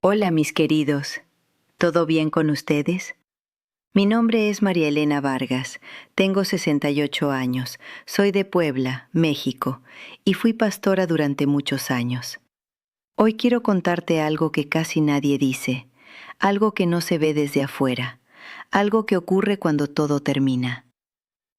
Hola mis queridos, ¿todo bien con ustedes? Mi nombre es María Elena Vargas, tengo 68 años, soy de Puebla, México, y fui pastora durante muchos años. Hoy quiero contarte algo que casi nadie dice, algo que no se ve desde afuera, algo que ocurre cuando todo termina.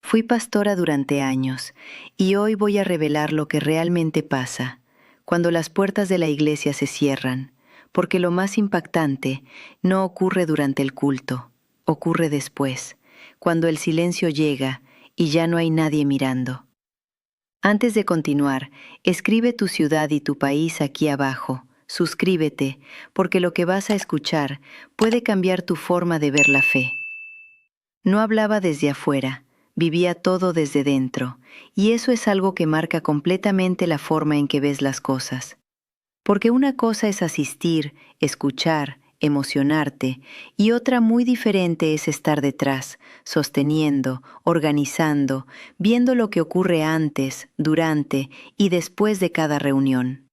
Fui pastora durante años, y hoy voy a revelar lo que realmente pasa, cuando las puertas de la iglesia se cierran, porque lo más impactante no ocurre durante el culto, ocurre después, cuando el silencio llega y ya no hay nadie mirando. Antes de continuar, escribe tu ciudad y tu país aquí abajo. Suscríbete, porque lo que vas a escuchar puede cambiar tu forma de ver la fe. No hablaba desde afuera, vivía todo desde dentro, y eso es algo que marca completamente la forma en que ves las cosas. Porque una cosa es asistir, escuchar, emocionarte, y otra muy diferente es estar detrás, sosteniendo, organizando, viendo lo que ocurre antes, durante y después de cada reunión.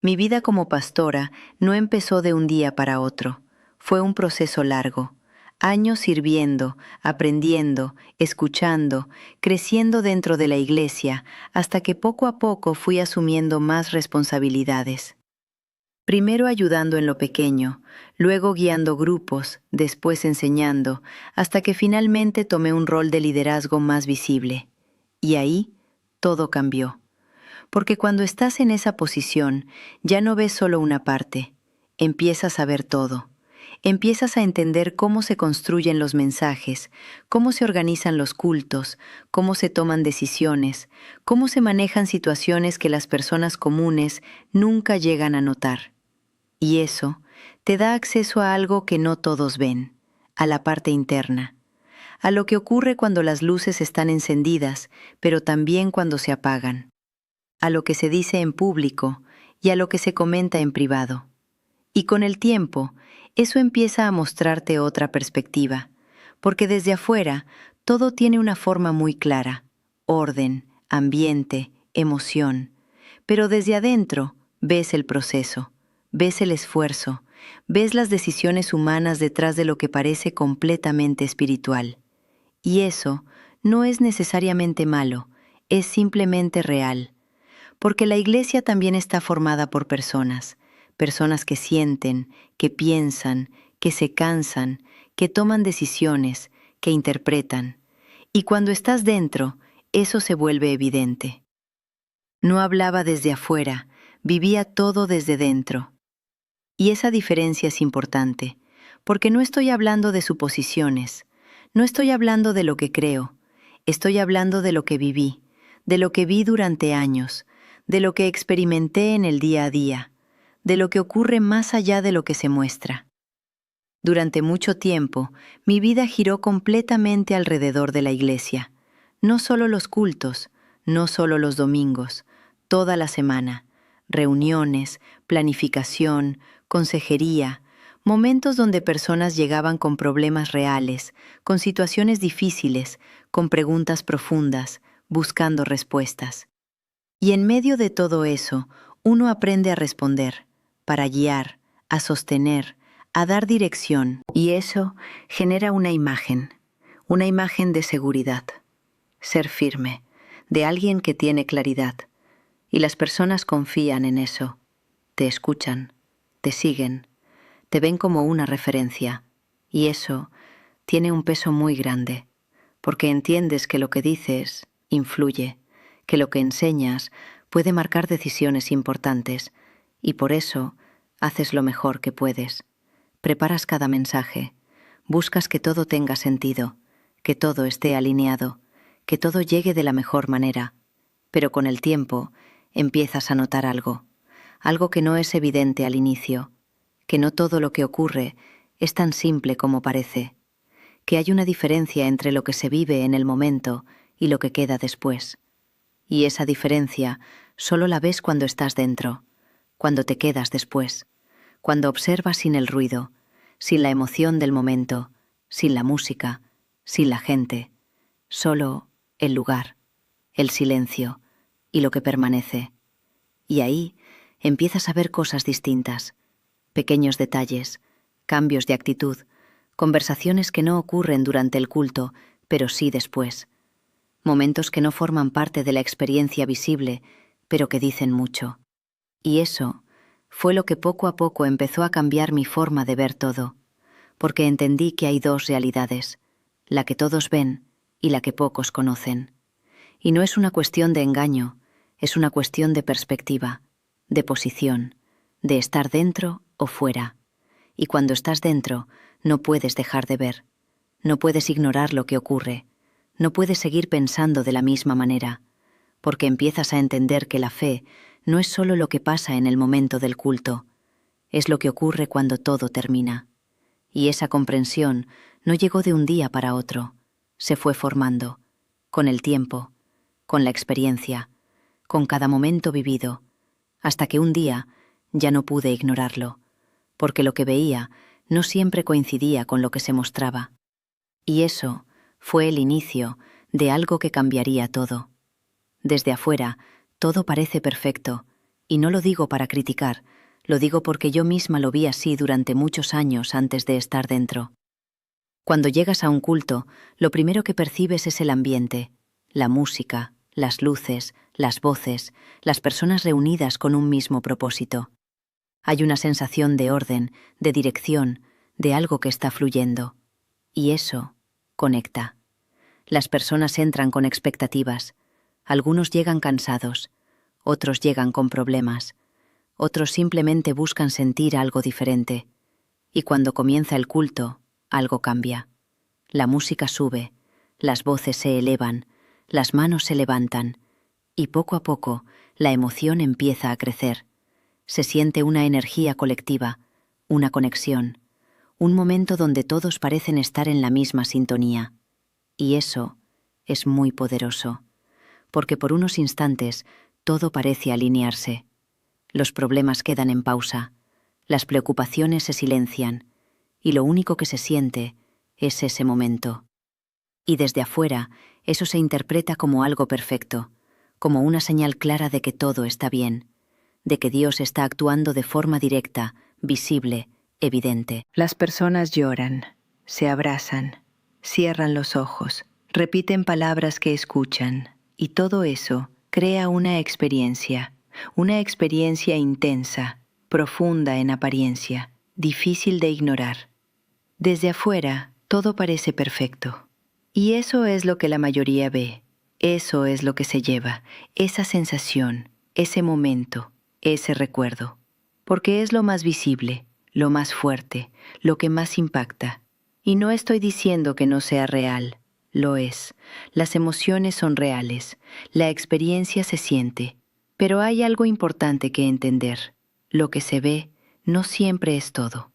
Mi vida como pastora no empezó de un día para otro, fue un proceso largo. Años sirviendo, aprendiendo, escuchando, creciendo dentro de la iglesia, hasta que poco a poco fui asumiendo más responsabilidades. Primero ayudando en lo pequeño, luego guiando grupos, después enseñando, hasta que finalmente tomé un rol de liderazgo más visible. Y ahí todo cambió. Porque cuando estás en esa posición, ya no ves solo una parte, empiezas a ver todo. Empiezas a entender cómo se construyen los mensajes, cómo se organizan los cultos, cómo se toman decisiones, cómo se manejan situaciones que las personas comunes nunca llegan a notar. Y eso te da acceso a algo que no todos ven, a la parte interna, a lo que ocurre cuando las luces están encendidas, pero también cuando se apagan, a lo que se dice en público y a lo que se comenta en privado. Y con el tiempo, eso empieza a mostrarte otra perspectiva, porque desde afuera todo tiene una forma muy clara, orden, ambiente, emoción, pero desde adentro ves el proceso, ves el esfuerzo, ves las decisiones humanas detrás de lo que parece completamente espiritual. Y eso no es necesariamente malo, es simplemente real. Porque la iglesia también está formada por personas, personas que sienten, que piensan, que se cansan, que toman decisiones, que interpretan. Y cuando estás dentro, eso se vuelve evidente. No hablaba desde afuera, vivía todo desde dentro. Y esa diferencia es importante, porque no estoy hablando de suposiciones, no estoy hablando de lo que creo, estoy hablando de lo que viví, de lo que vi durante años, de lo que experimenté en el día a día, de lo que ocurre más allá de lo que se muestra. Durante mucho tiempo, mi vida giró completamente alrededor de la iglesia, no solo los cultos, no solo los domingos, toda la semana, reuniones, planificación, consejería, momentos donde personas llegaban con problemas reales, con situaciones difíciles, con preguntas profundas, buscando respuestas. Y en medio de todo eso, uno aprende a responder, para guiar, a sostener, a dar dirección, y eso genera una imagen de seguridad, ser firme, de alguien que tiene claridad, y las personas confían en eso, te escuchan, te siguen, te ven como una referencia, y eso tiene un peso muy grande, porque entiendes que lo que dices influye, que lo que enseñas puede marcar decisiones importantes, y por eso haces lo mejor que puedes. Preparas cada mensaje, buscas que todo tenga sentido, que todo esté alineado, que todo llegue de la mejor manera, pero con el tiempo empiezas a notar algo que no es evidente al inicio, que no todo lo que ocurre es tan simple como parece, que hay una diferencia entre lo que se vive en el momento y lo que queda después. Y esa diferencia solo la ves cuando estás dentro, cuando te quedas después, cuando observas sin el ruido, sin la emoción del momento, sin la música, sin la gente, solo el lugar, el silencio y lo que permanece. Y ahí empiezas a ver cosas distintas, pequeños detalles, cambios de actitud, conversaciones que no ocurren durante el culto, pero sí después. Momentos que no forman parte de la experiencia visible, pero que dicen mucho. Y eso fue lo que poco a poco empezó a cambiar mi forma de ver todo, porque entendí que hay dos realidades, la que todos ven y la que pocos conocen. Y no es una cuestión de engaño, es una cuestión de perspectiva, de posición, de estar dentro o fuera. Y cuando estás dentro, no puedes dejar de ver, no puedes ignorar lo que ocurre, no puedes seguir pensando de la misma manera, porque empiezas a entender que la fe no es solo lo que pasa en el momento del culto, es lo que ocurre cuando todo termina. Y esa comprensión no llegó de un día para otro, se fue formando, con el tiempo, con la experiencia, con cada momento vivido, hasta que un día ya no pude ignorarlo, porque lo que veía no siempre coincidía con lo que se mostraba. Y eso fue el inicio de algo que cambiaría todo. Desde afuera, todo parece perfecto, y no lo digo para criticar, lo digo porque yo misma lo vi así durante muchos años antes de estar dentro. Cuando llegas a un culto, lo primero que percibes es el ambiente, la música, las luces, las voces, las personas reunidas con un mismo propósito. Hay una sensación de orden, de dirección, de algo que está fluyendo. Y eso conecta. Las personas entran con expectativas. Algunos llegan cansados, otros llegan con problemas, otros simplemente buscan sentir algo diferente. Y cuando comienza el culto, algo cambia. La música sube, las voces se elevan, las manos se levantan, y poco a poco la emoción empieza a crecer. Se siente una energía colectiva, una conexión, un momento donde todos parecen estar en la misma sintonía. Y eso es muy poderoso, porque por unos instantes todo parece alinearse. Los problemas quedan en pausa, las preocupaciones se silencian, y lo único que se siente es ese momento. Y desde afuera, eso se interpreta como algo perfecto, como una señal clara de que todo está bien, de que Dios está actuando de forma directa, visible, evidente. Las personas lloran, se abrazan, cierran los ojos, repiten palabras que escuchan, y todo eso crea una experiencia intensa, profunda en apariencia, difícil de ignorar. Desde afuera, todo parece perfecto. Y eso es lo que la mayoría ve, eso es lo que se lleva, esa sensación, ese momento, ese recuerdo. Porque es lo más visible, lo más fuerte, lo que más impacta. Y no estoy diciendo que no sea real, lo es. Las emociones son reales, la experiencia se siente. Pero hay algo importante que entender. Lo que se ve no siempre es todo.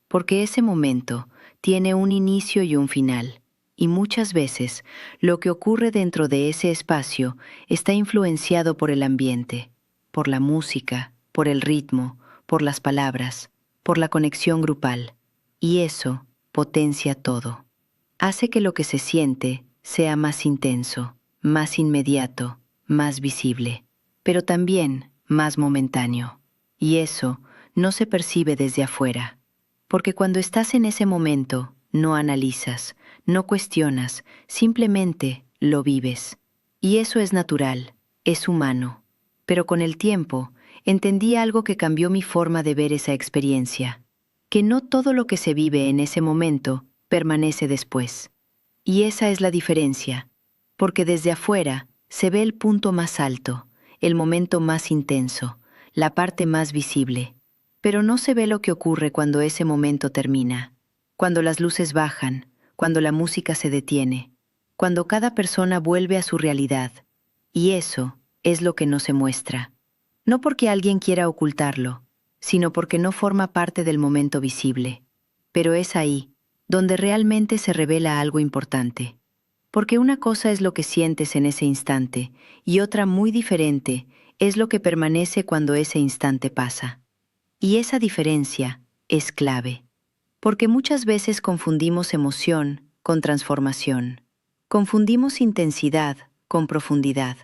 Porque ese momento tiene un inicio y un final. Y muchas veces lo que ocurre dentro de ese espacio está influenciado por el ambiente, por la música, por el ritmo, por las palabras, por la conexión grupal. Y eso potencia todo. Hace que lo que se siente sea más intenso, más inmediato, más visible, pero también más momentáneo. Y eso no se percibe desde afuera, porque cuando estás en ese momento, no analizas, no cuestionas, simplemente lo vives. Y eso es natural, es humano. Pero con el tiempo, entendí algo que cambió mi forma de ver esa experiencia, que no todo lo que se vive en ese momento permanece después. Y esa es la diferencia, porque desde afuera se ve el punto más alto, el momento más intenso, la parte más visible, pero no se ve lo que ocurre cuando ese momento termina, cuando las luces bajan, cuando la música se detiene, cuando cada persona vuelve a su realidad. Y eso es lo que no se muestra. No porque alguien quiera ocultarlo, sino porque no forma parte del momento visible. Pero es ahí donde realmente se revela algo importante. Porque una cosa es lo que sientes en ese instante y otra muy diferente es lo que permanece cuando ese instante pasa. Y esa diferencia es clave. Porque muchas veces confundimos emoción con transformación. Confundimos intensidad con profundidad.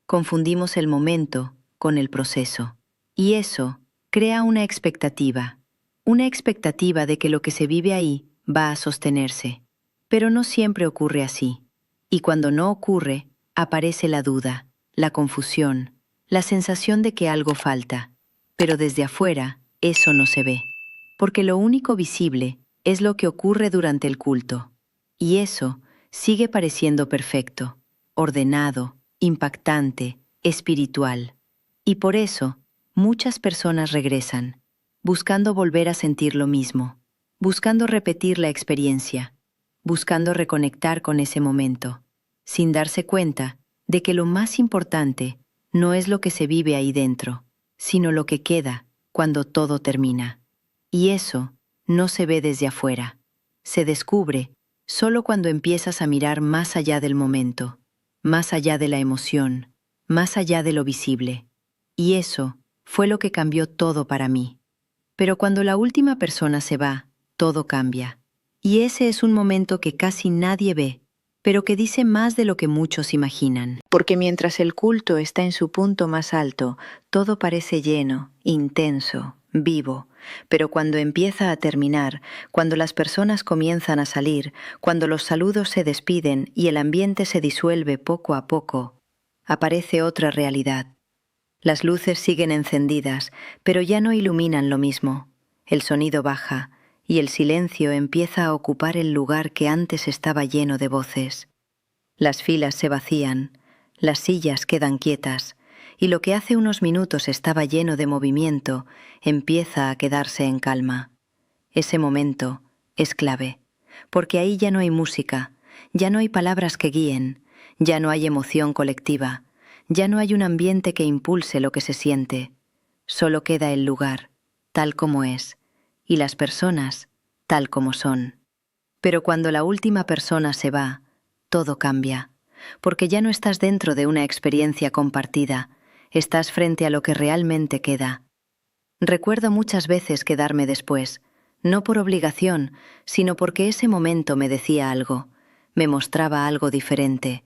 Confundimos el momento con el proceso. Y eso crea una expectativa. Una expectativa de que lo que se vive ahí va a sostenerse. Pero no siempre ocurre así. Y cuando no ocurre, aparece la duda, la confusión, la sensación de que algo falta. Pero desde afuera, eso no se ve. Porque lo único visible es lo que ocurre durante el culto. Y eso sigue pareciendo perfecto, ordenado, impactante, espiritual. Y por eso, muchas personas regresan, buscando volver a sentir lo mismo, buscando repetir la experiencia, buscando reconectar con ese momento, sin darse cuenta de que lo más importante no es lo que se vive ahí dentro, sino lo que queda cuando todo termina. Y eso no se ve desde afuera, se descubre solo cuando empiezas a mirar más allá del momento, más allá de la emoción, más allá de lo visible. Y eso fue lo que cambió todo para mí. Pero cuando la última persona se va, todo cambia. Y ese es un momento que casi nadie ve, pero que dice más de lo que muchos imaginan. Porque mientras el culto está en su punto más alto, todo parece lleno, intenso, vivo. Pero cuando empieza a terminar, cuando las personas comienzan a salir, cuando los saludos se despiden y el ambiente se disuelve poco a poco, aparece otra realidad. Las luces siguen encendidas, pero ya no iluminan lo mismo. El sonido baja, y el silencio empieza a ocupar el lugar que antes estaba lleno de voces. Las filas se vacían, las sillas quedan quietas, y lo que hace unos minutos estaba lleno de movimiento empieza a quedarse en calma. Ese momento es clave, porque ahí ya no hay música, ya no hay palabras que guíen, ya no hay emoción colectiva, ya no hay un ambiente que impulse lo que se siente. Solo queda el lugar, tal como es, y las personas, tal como son. Pero cuando la última persona se va, todo cambia, porque ya no estás dentro de una experiencia compartida, estás frente a lo que realmente queda. Recuerdo muchas veces quedarme después, no por obligación, sino porque ese momento me decía algo, me mostraba algo diferente.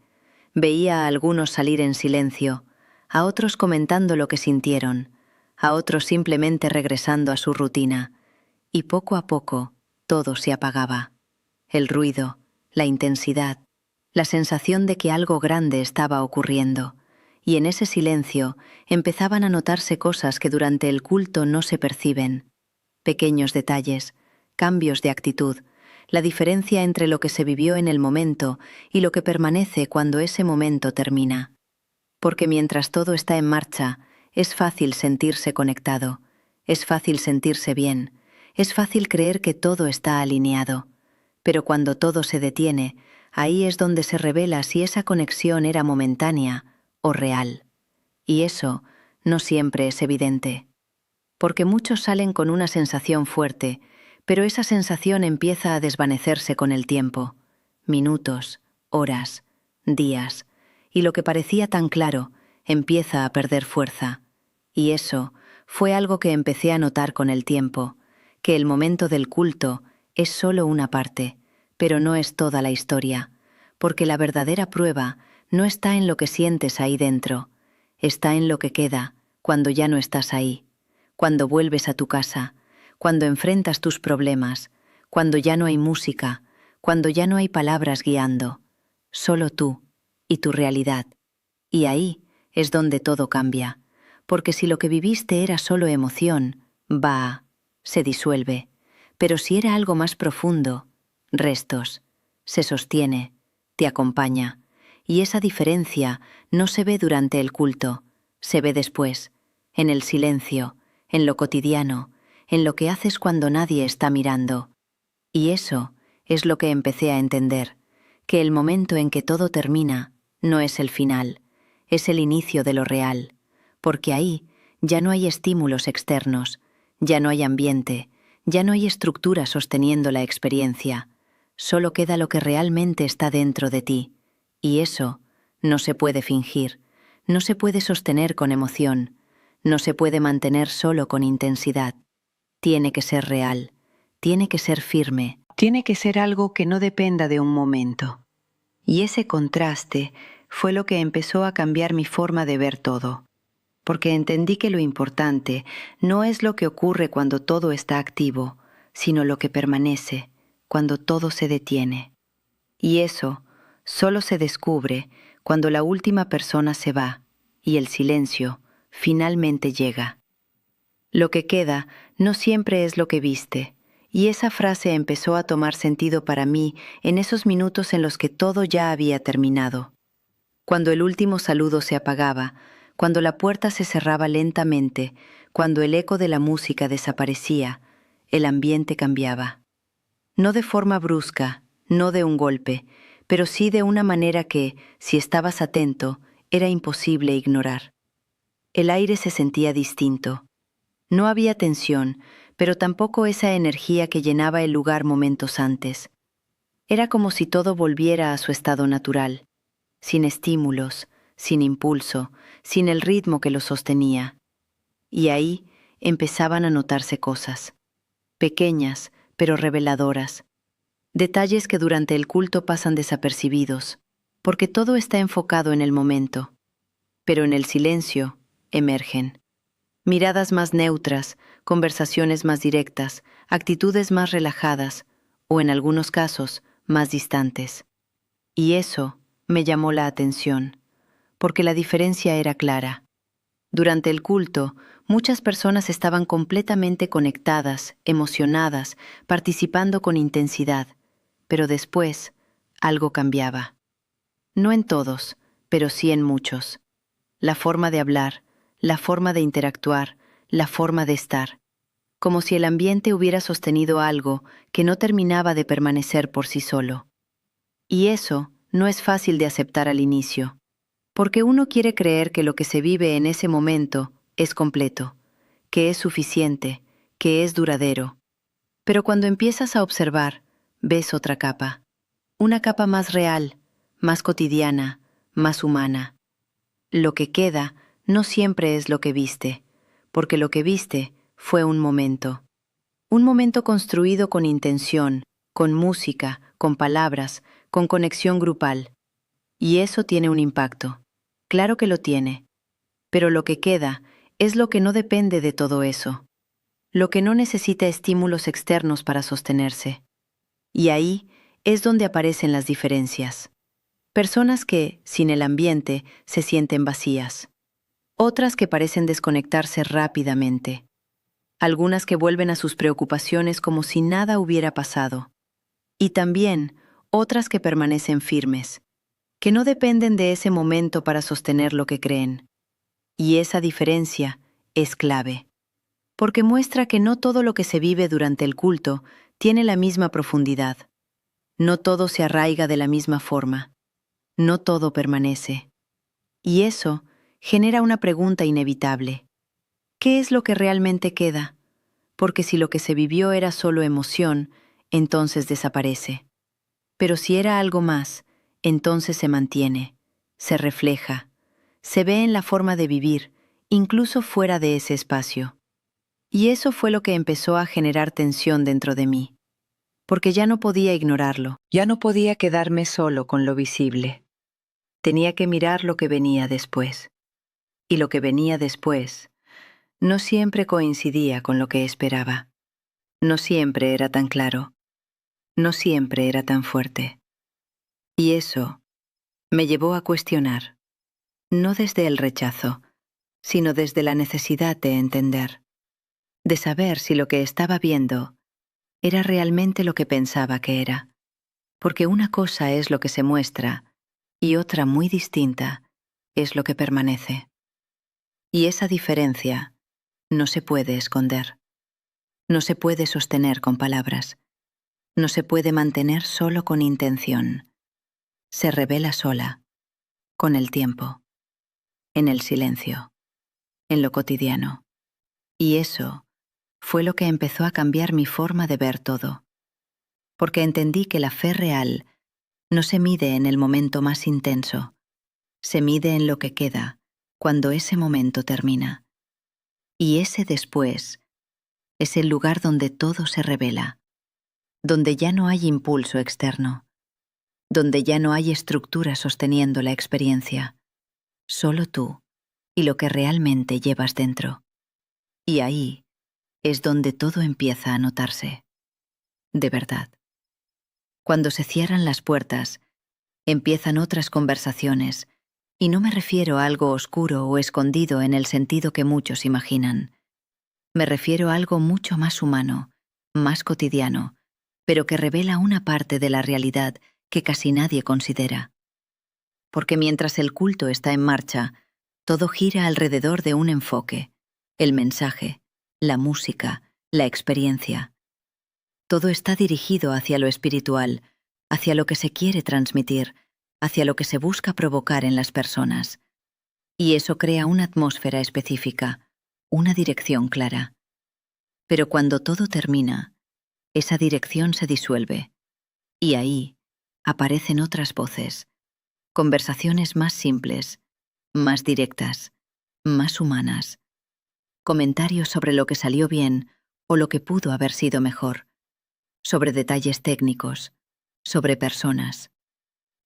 Veía a algunos salir en silencio, a otros comentando lo que sintieron, a otros simplemente regresando a su rutina, y poco a poco todo se apagaba. El ruido, la intensidad, la sensación de que algo grande estaba ocurriendo, y en ese silencio empezaban a notarse cosas que durante el culto no se perciben. Pequeños detalles, cambios de actitud, la diferencia entre lo que se vivió en el momento y lo que permanece cuando ese momento termina. Porque mientras todo está en marcha, es fácil sentirse conectado, es fácil sentirse bien, es fácil creer que todo está alineado. Pero cuando todo se detiene, ahí es donde se revela si esa conexión era momentánea o real. Y eso no siempre es evidente. Porque muchos salen con una sensación fuerte, pero esa sensación empieza a desvanecerse con el tiempo. Minutos, horas, días, y lo que parecía tan claro empieza a perder fuerza. Y eso fue algo que empecé a notar con el tiempo, que el momento del culto es solo una parte, pero no es toda la historia, porque la verdadera prueba no está en lo que sientes ahí dentro, está en lo que queda cuando ya no estás ahí, cuando vuelves a tu casa, cuando enfrentas tus problemas, cuando ya no hay música, cuando ya no hay palabras guiando, solo tú y tu realidad. Y ahí es donde todo cambia, porque si lo que viviste era solo emoción, se disuelve, pero si era algo más profundo, restos, se sostiene, te acompaña, y esa diferencia no se ve durante el culto, se ve después, en el silencio, en lo cotidiano, en lo que haces cuando nadie está mirando. Y eso es lo que empecé a entender, que el momento en que todo termina no es el final, es el inicio de lo real, porque ahí ya no hay estímulos externos, ya no hay ambiente, ya no hay estructura sosteniendo la experiencia, solo queda lo que realmente está dentro de ti, y eso no se puede fingir, no se puede sostener con emoción, no se puede mantener solo con intensidad. Tiene que ser real, tiene que ser firme, tiene que ser algo que no dependa de un momento. Y ese contraste fue lo que empezó a cambiar mi forma de ver todo. porque entendí que lo importante no es lo que ocurre cuando todo está activo, sino lo que permanece cuando todo se detiene. Y eso solo se descubre cuando la última persona se va y el silencio finalmente llega. Lo que queda no siempre es lo que viste, y esa frase empezó a tomar sentido para mí en esos minutos en los que todo ya había terminado. Cuando el último saludo se apagaba, cuando la puerta se cerraba lentamente, cuando el eco de la música desaparecía, el ambiente cambiaba. No de forma brusca, no de un golpe, pero sí de una manera que, si estabas atento, era imposible ignorar. El aire se sentía distinto. No había tensión, pero tampoco esa energía que llenaba el lugar momentos antes. Era como si todo volviera a su estado natural, sin estímulos, sin impulso, sin el ritmo que lo sostenía. Y ahí empezaban a notarse cosas, pequeñas pero reveladoras, detalles que durante el culto pasan desapercibidos, porque todo está enfocado en el momento, pero en el silencio emergen. Miradas más neutras, conversaciones más directas, actitudes más relajadas, o en algunos casos, más distantes. Y eso me llamó la atención, porque la diferencia era clara. Durante el culto, muchas personas estaban completamente conectadas, emocionadas, participando con intensidad, pero después algo cambiaba. No en todos, pero sí en muchos. La forma de hablar, la forma de interactuar, la forma de estar, como si el ambiente hubiera sostenido algo que no terminaba de permanecer por sí solo. Y eso no es fácil de aceptar al inicio, porque uno quiere creer que lo que se vive en ese momento es completo, que es suficiente, que es duradero. Pero cuando empiezas a observar, ves otra capa, una capa más real, más cotidiana, más humana. Lo que queda no siempre es lo que viste, porque lo que viste fue un momento construido con intención, con música, con palabras, con conexión grupal. Y eso tiene un impacto. Claro que lo tiene. Pero lo que queda es lo que no depende de todo eso, lo que no necesita estímulos externos para sostenerse. Y ahí es donde aparecen las diferencias. Personas que, sin el ambiente, se sienten vacías. Otras que parecen desconectarse rápidamente. Algunas que vuelven a sus preocupaciones como si nada hubiera pasado. Y también otras que permanecen firmes, que no dependen de ese momento para sostener lo que creen. Y esa diferencia es clave, porque muestra que no todo lo que se vive durante el culto tiene la misma profundidad. No todo se arraiga de la misma forma. No todo permanece. Y eso genera una pregunta inevitable. ¿Qué es lo que realmente queda? Porque si lo que se vivió era solo emoción, entonces desaparece. Pero si era algo más, entonces se mantiene, se refleja, se ve en la forma de vivir, incluso fuera de ese espacio. Y eso fue lo que empezó a generar tensión dentro de mí, porque ya no podía ignorarlo, ya no podía quedarme solo con lo visible. Tenía que mirar lo que venía después. Y lo que venía después no siempre coincidía con lo que esperaba. No siempre era tan claro. No siempre era tan fuerte. Y eso me llevó a cuestionar, no desde el rechazo, sino desde la necesidad de entender, de saber si lo que estaba viendo era realmente lo que pensaba que era. Porque una cosa es lo que se muestra y otra muy distinta es lo que permanece. Y esa diferencia no se puede esconder. No se puede sostener con palabras. No se puede mantener solo con intención. Se revela sola, con el tiempo, en el silencio, en lo cotidiano. Y eso fue lo que empezó a cambiar mi forma de ver todo. Porque entendí que la fe real no se mide en el momento más intenso, se mide en lo que queda cuando ese momento termina. Y ese después es el lugar donde todo se revela, donde ya no hay impulso externo, donde ya no hay estructura sosteniendo la experiencia, solo tú y lo que realmente llevas dentro. Y ahí es donde todo empieza a notarse. De verdad. Cuando se cierran las puertas, empiezan otras conversaciones, y no me refiero a algo oscuro o escondido en el sentido que muchos imaginan. Me refiero a algo mucho más humano, más cotidiano, pero que revela una parte de la realidad que casi nadie considera. Porque mientras el culto está en marcha, todo gira alrededor de un enfoque, el mensaje, la música, la experiencia. Todo está dirigido hacia lo espiritual, hacia lo que se quiere transmitir, hacia lo que se busca provocar en las personas. Y eso crea una atmósfera específica, una dirección clara. Pero cuando todo termina, esa dirección se disuelve, y ahí aparecen otras voces, conversaciones más simples, más directas, más humanas, comentarios sobre lo que salió bien o lo que pudo haber sido mejor, sobre detalles técnicos, sobre personas,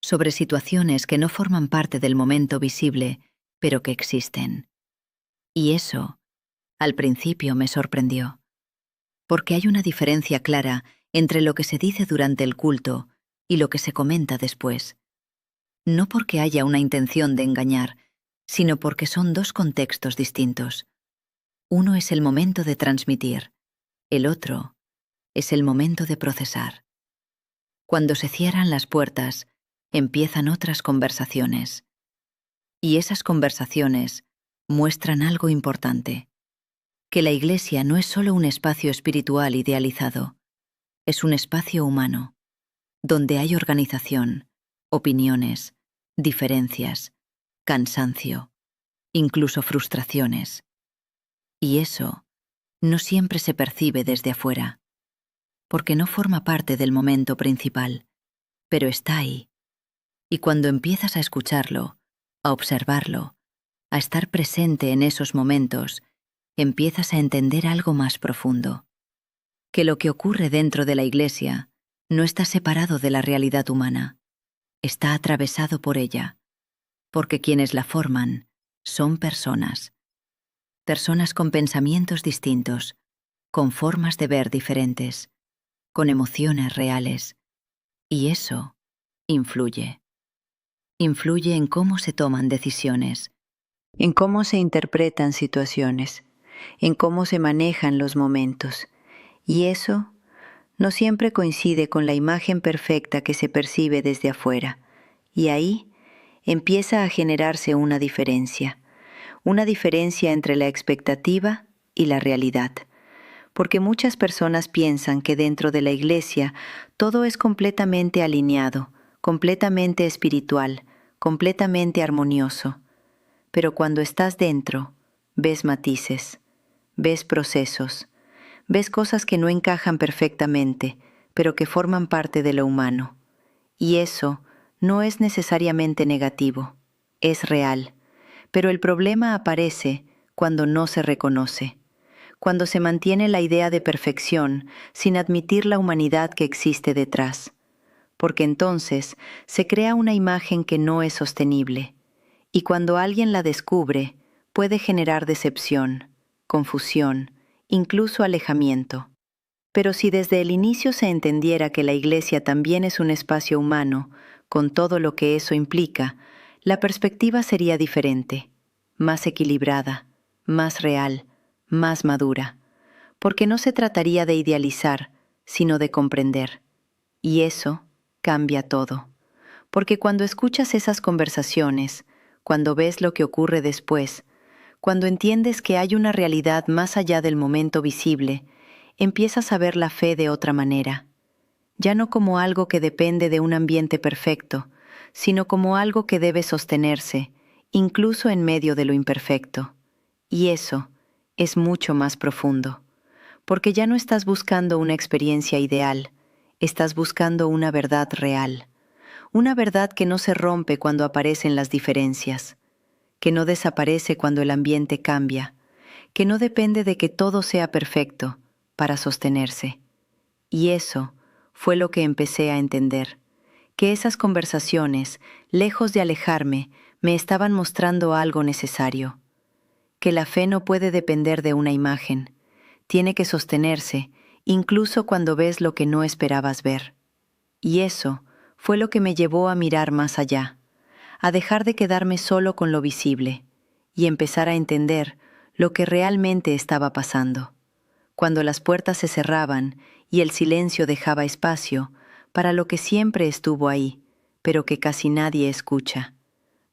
sobre situaciones que no forman parte del momento visible, pero que existen. Y eso, al principio, me sorprendió, porque hay una diferencia clara entre lo que se dice durante el culto y lo que se comenta después. No porque haya una intención de engañar, sino porque son dos contextos distintos. Uno es el momento de transmitir, el otro es el momento de procesar. Cuando se cierran las puertas, empiezan otras conversaciones. Y esas conversaciones muestran algo importante, que la Iglesia no es solo un espacio espiritual idealizado, es un espacio humano, donde hay organización, opiniones, diferencias, cansancio, incluso frustraciones. Y eso no siempre se percibe desde afuera, porque no forma parte del momento principal, pero está ahí. Y cuando empiezas a escucharlo, a observarlo, a estar presente en esos momentos, empiezas a entender algo más profundo, que lo que ocurre dentro de la Iglesia no está separado de la realidad humana, está atravesado por ella, porque quienes la forman son personas, personas con pensamientos distintos, con formas de ver diferentes, con emociones reales, y eso influye. Influye en cómo se toman decisiones, En cómo se interpretan situaciones, en cómo se manejan los momentos. Y eso no siempre coincide con la imagen perfecta que se percibe desde afuera. Y ahí empieza a generarse una diferencia entre la expectativa y la realidad. Porque muchas personas piensan que dentro de la Iglesia todo es completamente alineado, completamente espiritual, completamente armonioso. Pero cuando estás dentro, ves matices, ves procesos, ves cosas que no encajan perfectamente, pero que forman parte de lo humano. Y eso no es necesariamente negativo, es real. Pero el problema aparece cuando no se reconoce, cuando se mantiene la idea de perfección sin admitir la humanidad que existe detrás. Porque entonces se crea una imagen que no es sostenible. Y cuando alguien la descubre, puede generar decepción, confusión, incluso alejamiento. Pero si desde el inicio se entendiera que la Iglesia también es un espacio humano, con todo lo que eso implica, la perspectiva sería diferente, más equilibrada, más real, más madura, porque no se trataría de idealizar, sino de comprender. Y eso cambia todo, porque cuando escuchas esas conversaciones, cuando ves lo que ocurre después, cuando entiendes que hay una realidad más allá del momento visible, empiezas a ver la fe de otra manera, ya no como algo que depende de un ambiente perfecto, sino como algo que debe sostenerse, incluso en medio de lo imperfecto. Y eso es mucho más profundo, porque ya no estás buscando una experiencia ideal, estás buscando una verdad real, una verdad que no se rompe cuando aparecen las diferencias, que no desaparece cuando el ambiente cambia, que no depende de que todo sea perfecto para sostenerse. Y eso fue lo que empecé a entender, que esas conversaciones, lejos de alejarme, me estaban mostrando algo necesario, que la fe no puede depender de una imagen. Tiene que sostenerse, incluso cuando ves lo que no esperabas ver. Y eso fue lo que me llevó a mirar más allá, a dejar de quedarme solo con lo visible y empezar a entender lo que realmente estaba pasando. Cuando las puertas se cerraban y el silencio dejaba espacio para lo que siempre estuvo ahí, pero que casi nadie escucha.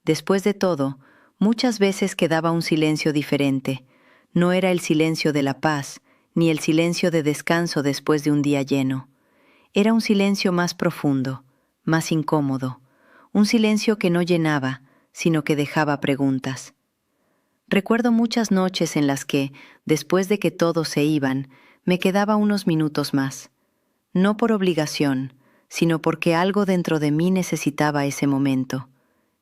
Después de todo, muchas veces quedaba un silencio diferente. No era el silencio de la paz, ni el silencio de descanso después de un día lleno. Era un silencio más profundo, más incómodo, un silencio que no llenaba, sino que dejaba preguntas. Recuerdo muchas noches en las que, después de que todos se iban, me quedaba unos minutos más. No por obligación, sino porque algo dentro de mí necesitaba ese momento.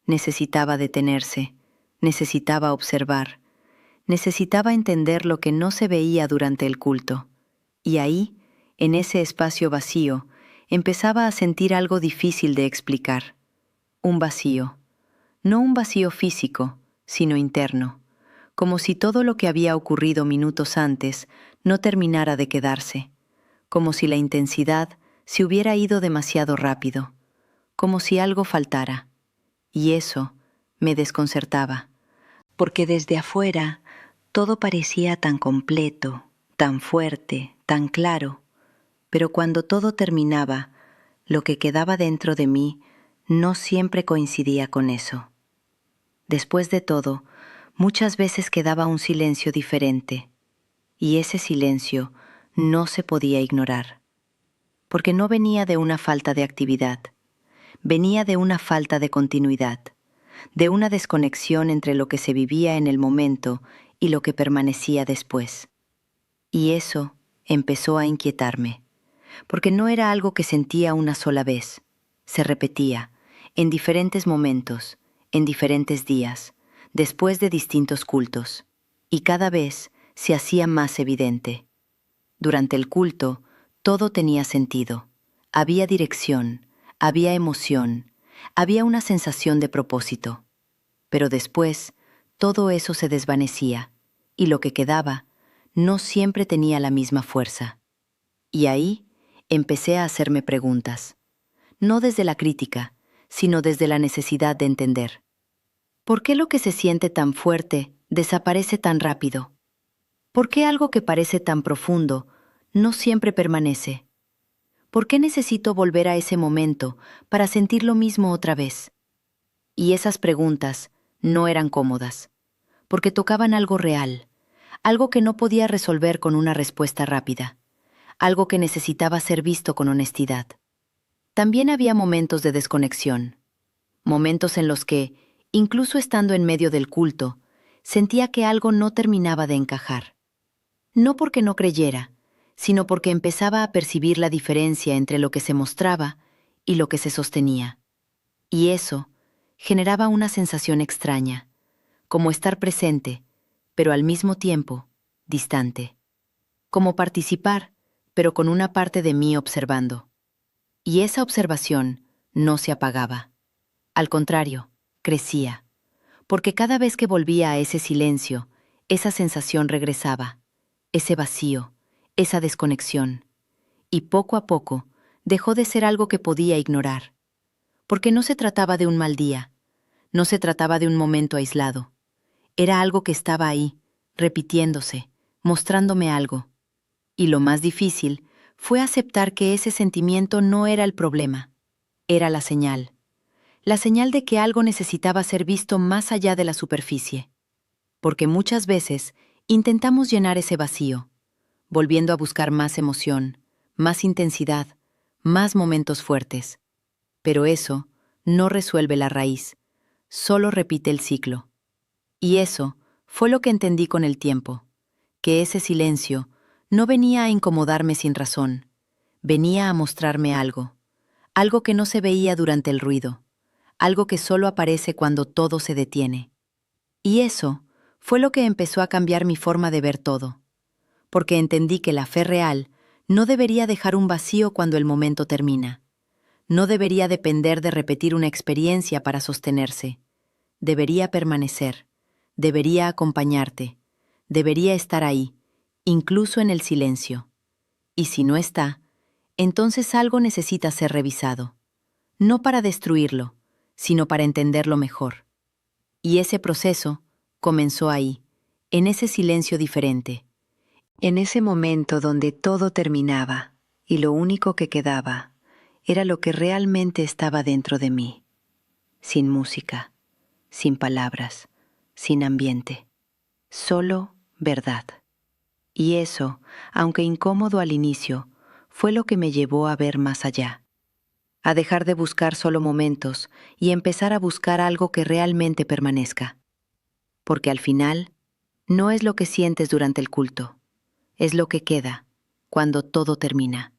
Necesitaba detenerse, necesitaba observar, necesitaba entender lo que no se veía durante el culto. Y ahí, en ese espacio vacío, empezaba a sentir algo difícil de explicar. Un vacío. No un vacío físico, sino interno, como si todo lo que había ocurrido minutos antes no terminara de quedarse, como si la intensidad se hubiera ido demasiado rápido, como si algo faltara. Y eso me desconcertaba, porque desde afuera todo parecía tan completo, tan fuerte, tan claro, pero cuando todo terminaba, lo que quedaba dentro de mí no siempre coincidía con eso. Después de todo, muchas veces quedaba un silencio diferente, y ese silencio no se podía ignorar, porque no venía de una falta de actividad, venía de una falta de continuidad, de una desconexión entre lo que se vivía en el momento y lo que permanecía después. Y eso empezó a inquietarme, porque no era algo que sentía una sola vez, se repetía, en diferentes momentos, en diferentes días, después de distintos cultos, y cada vez se hacía más evidente. Durante el culto, todo tenía sentido, había dirección, había emoción, había una sensación de propósito. Pero después, todo eso se desvanecía, y lo que quedaba no siempre tenía la misma fuerza. Y ahí empecé a hacerme preguntas, no desde la crítica, sino desde la necesidad de entender. ¿Por qué lo que se siente tan fuerte desaparece tan rápido? ¿Por qué algo que parece tan profundo no siempre permanece? ¿Por qué necesito volver a ese momento para sentir lo mismo otra vez? Y esas preguntas no eran cómodas, porque tocaban algo real, algo que no podía resolver con una respuesta rápida, algo que necesitaba ser visto con honestidad. También había momentos de desconexión, momentos en los que, incluso estando en medio del culto, sentía que algo no terminaba de encajar. No porque no creyera, sino porque empezaba a percibir la diferencia entre lo que se mostraba y lo que se sostenía. Y eso generaba una sensación extraña, como estar presente, pero al mismo tiempo distante. Como participar, pero con una parte de mí observando. Y esa observación no se apagaba. Al contrario, crecía, porque cada vez que volvía a ese silencio, esa sensación regresaba, ese vacío, esa desconexión. Y poco a poco dejó de ser algo que podía ignorar, porque no se trataba de un mal día, no se trataba de un momento aislado. Era algo que estaba ahí, repitiéndose, mostrándome algo. Y lo más difícil fue aceptar que ese sentimiento no era el problema, era la señal de que algo necesitaba ser visto más allá de la superficie. Porque muchas veces intentamos llenar ese vacío, volviendo a buscar más emoción, más intensidad, más momentos fuertes. Pero eso no resuelve la raíz, solo repite el ciclo. Y eso fue lo que entendí con el tiempo, que ese silencio no venía a incomodarme sin razón, venía a mostrarme algo, algo que no se veía durante el ruido, algo que solo aparece cuando todo se detiene. Y eso fue lo que empezó a cambiar mi forma de ver todo, porque entendí que la fe real no debería dejar un vacío cuando el momento termina, no debería depender de repetir una experiencia para sostenerse, debería permanecer, debería acompañarte, debería estar ahí, incluso en el silencio. Y si no está, entonces algo necesita ser revisado, no para destruirlo, sino para entenderlo mejor. Y ese proceso comenzó ahí, en ese silencio diferente. En ese momento donde todo terminaba y lo único que quedaba era lo que realmente estaba dentro de mí, sin música, sin palabras, sin ambiente, solo verdad. Y eso, aunque incómodo al inicio, fue lo que me llevó a ver más allá, a dejar de buscar solo momentos y empezar a buscar algo que realmente permanezca. Porque al final, no es lo que sientes durante el culto, es lo que queda cuando todo termina.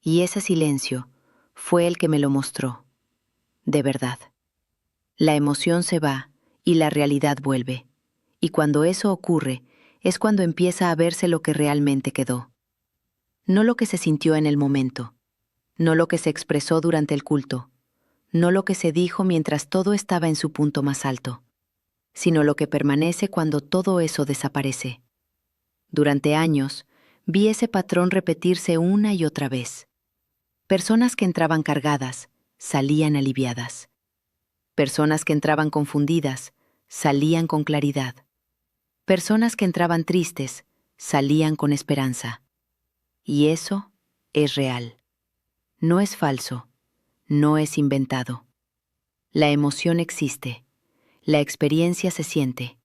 Y ese silencio fue el que me lo mostró, de verdad. La emoción se va y la realidad vuelve. Y cuando eso ocurre, es cuando empieza a verse lo que realmente quedó. No lo que se sintió en el momento, no lo que se expresó durante el culto, no lo que se dijo mientras todo estaba en su punto más alto, sino lo que permanece cuando todo eso desaparece. Durante años, vi ese patrón repetirse una y otra vez. Personas que entraban cargadas, salían aliviadas. Personas que entraban confundidas, salían con claridad. Personas que entraban tristes, salían con esperanza. Y eso es real. No es falso, no es inventado. La emoción existe, la experiencia se siente.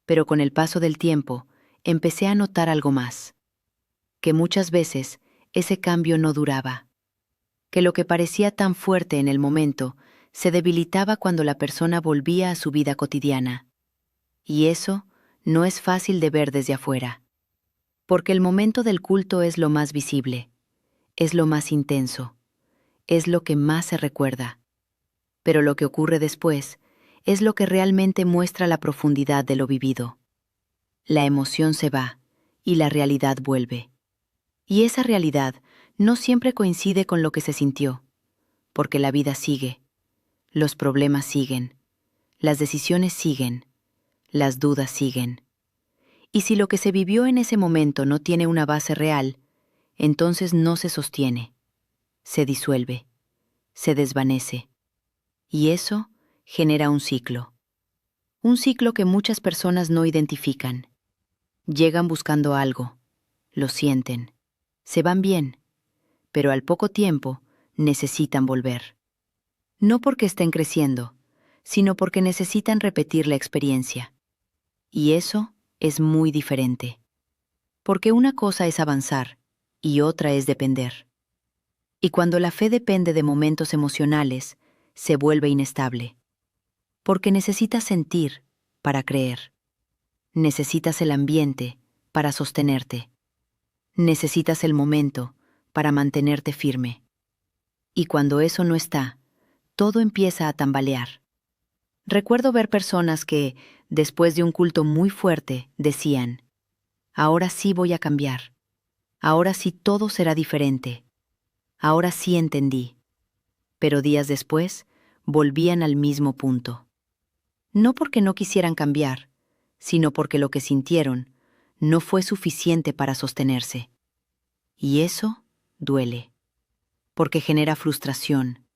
Pero con el paso del tiempo, empecé a notar algo más. Que muchas veces ese cambio no duraba. Que lo que parecía tan fuerte en el momento se debilitaba cuando la persona volvía a su vida cotidiana. Y eso no es fácil de ver desde afuera. Porque el momento del culto es lo más visible, es lo más intenso, es lo que más se recuerda. Pero lo que ocurre después es lo que realmente muestra la profundidad de lo vivido. La emoción se va y la realidad vuelve. Y esa realidad no siempre coincide con lo que se sintió, porque la vida sigue, los problemas siguen, las decisiones siguen, las dudas siguen. Y si lo que se vivió en ese momento no tiene una base real, entonces no se sostiene, se disuelve, se desvanece. Y eso genera un ciclo que muchas personas no identifican. Llegan buscando algo, lo sienten, se van bien, pero al poco tiempo necesitan volver. No porque estén creciendo, sino porque necesitan repetir la experiencia. Y eso es muy diferente. Porque una cosa es avanzar y otra es depender. Y cuando la fe depende de momentos emocionales, se vuelve inestable. Porque necesitas sentir para creer. Necesitas el ambiente para sostenerte. Necesitas el momento para mantenerte firme. Y cuando eso no está, todo empieza a tambalear. Recuerdo ver personas que, después de un culto muy fuerte, decían, ahora sí voy a cambiar. Ahora sí todo será diferente. Ahora sí entendí. Pero días después, volvían al mismo punto. No porque no quisieran cambiar, sino porque lo que sintieron no fue suficiente para sostenerse. Y eso duele, porque genera frustración,